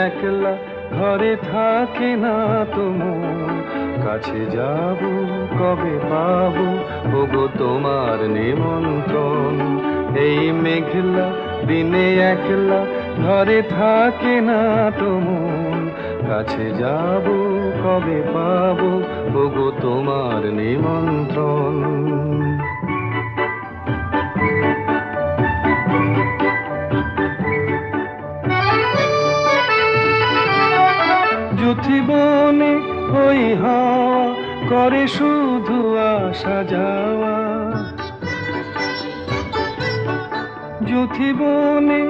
একলা ঘরে থাকে না তো মন, কাছে যাব কবে পাবো ওগো তোমার নিমন্ত্রণ। এই মেঘলা দিনে একলা ঘরে থাকে না তো মন, কাছে যাব কবে পাবো ওগো তোমার নিমন্ত্রণ। যুথিবনে ওই হাওয়া করে শুধু আসা যাওয়া, যুথিবনে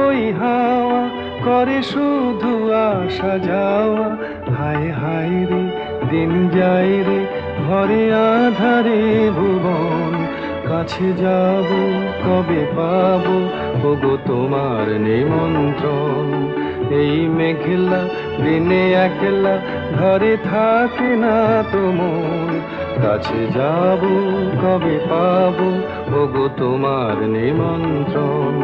ওই হাওয়া করে শুধু আসা যাওয়া। হায় হায় রে দিন যায় রে ঘরে আধারে ভুবন, কাছে যাব কবে পাবো ওগো তোমার নিমন্ত্রণ। এই মেঘলা দিনে একলা ঘরে থাকে না তো মন, কাছে যাব কবে পাবো ওগো তোমার নিমন্ত্রণ।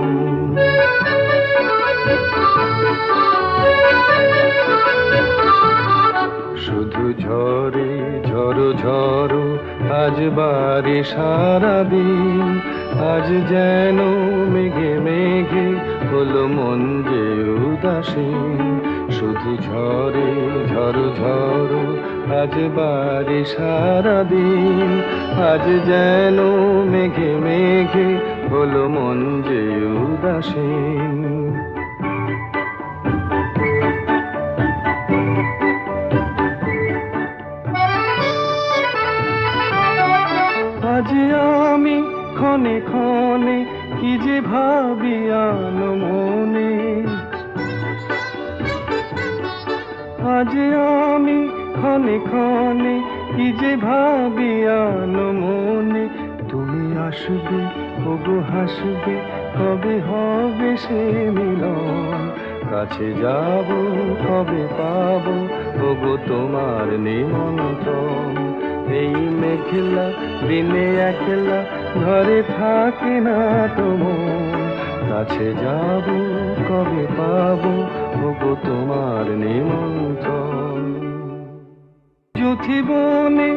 শুধু ঝরে ঝড়ো ঝড়ো আজ বারে সারাদিন, আজ যেন মেঘে মেঘে হলো মন যে উদাসীন। শুধু ঝরে ঝড়ো ঝড়ো আজ বারে সারাদিন, আজ যেন মেঘে মেঘে হলো মন যে উদাসীন। আজ আমি ক্ষণে ক্ষণে কি যে ভাবি আনো মনে, আজ আমি ক্ষণে ক্ষণে কি যে ভাবি আনো মনে। তুমি আসবে ওগো হাসবে কবে হবে সে মিলন, কাছে যাব কবে পাবো ওগো তোমার নিমন্ত্রণ। এই মেঘলা দিনে একলা ঘরে থাকে না তো মন, কাছে যাব কবে পাবো ওগো তোমার নিমন্ত্রণ। যুথিবনে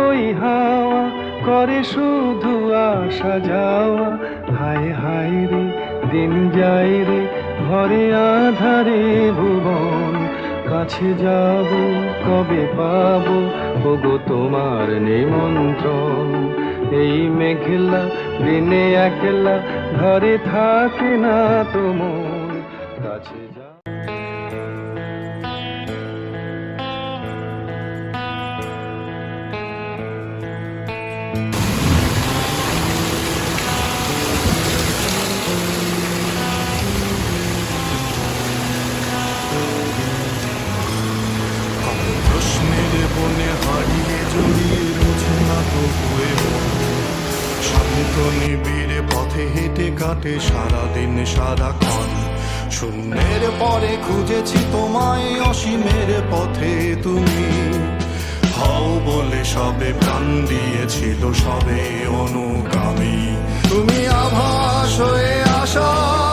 ওই হাওয়া করে শুধু আসা যাওয়া। হায় হায় রে দিন যায় রে ঘরে আধারে ভুবন, কাছে যাব কবে পাবো ওগো তোমার নিমন্ত্রণ। এই মেঘলা দিনে একলা ঘরে থাকে না তো মন, কাছে যাব। বনে হারিয়ে জড়িয়ে রোছে না তো হয়ে শান্ত নিবিড়ে পথে হেঁটে কাটে সারাদিন সারাক্ষণ। শূন্যের পরে খুঁজেছি তোমায় অসীমের পথে, তুমি হও বলে সবে প্রাণ দিয়েছিল সবে অনুগামী। তুমি আভাস হয়ে আসা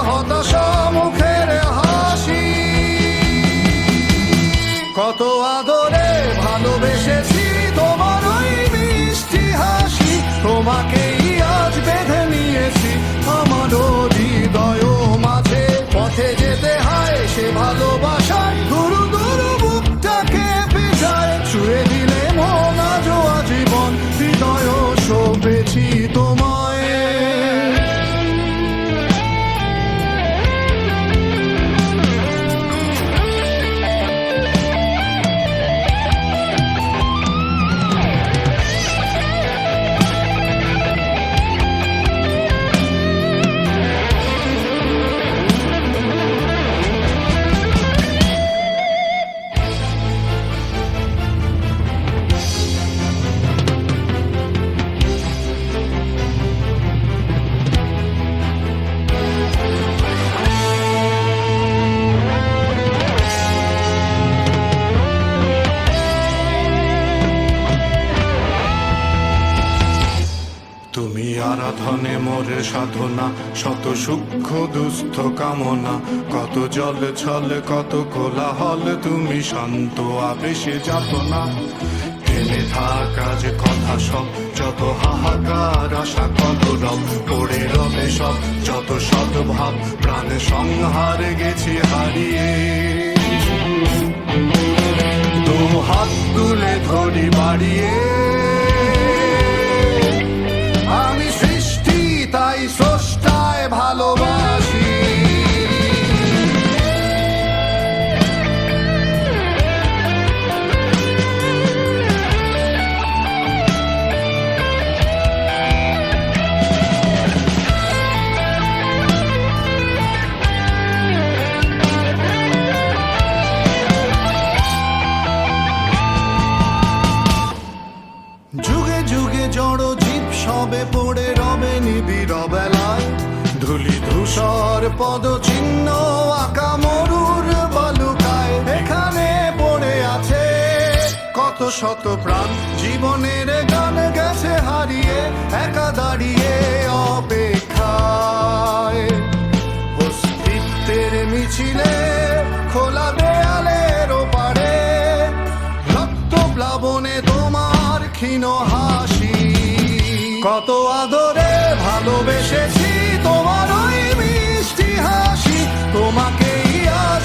হতাশা মুখের হাসি, কত আদরে ভালোবেসেছি তোমার ওই মিষ্টি হাসি। তোমাকেই আজ বেঁধে নিয়েছি আমারও হৃদয় মাঝে, পথে যেতে হয় সে ভালোবাসায় দুরু দুরু বুকটাকে পেছায়। ছুঁয়ে দিলে মন আজও আজীবন হৃদয় সপেছি তোমায়। সাধনে মোরে সাধনা, শত সূক্ষ্ম দুস্থ কামনা, কত জল ছল কত কোলাহল, তুমি শান্ত আবেশে যাতনা। থেমে থাকা যে কথা সব, যত হাহাকার আশা কত রব, পড়ে রবে সব যত সদ্ভাব, প্রাণ সংহার গেছি হারিয়ে। দু হাত তুলে ধরি বাড়িয়ে, আমি সৃষ্টি তাই স্রষ্টায় ভালোবাসি। যুগে যুগে জড় জীব সবে পড়ে রবে নিবিড় বেলায়, ধুলি ধূসর পদ চিহ্ন আঁকা মরুর বালুকায়। এখানে পড়ে আছে কত শত প্রাণ, জীবনের গান গেছে হারিয়ে, একা দাঁড়িয়ে অপেক্ষায়। অস্তিত্বের মিছিলে খোলা দেয়ালের ওপারে, রক্ত প্লাবনে তোমার ক্ষীণ হাসি। কত আদরে ভালোবেসেছি তোমার ওই মিষ্টি হাসি, তোমাকেই আজ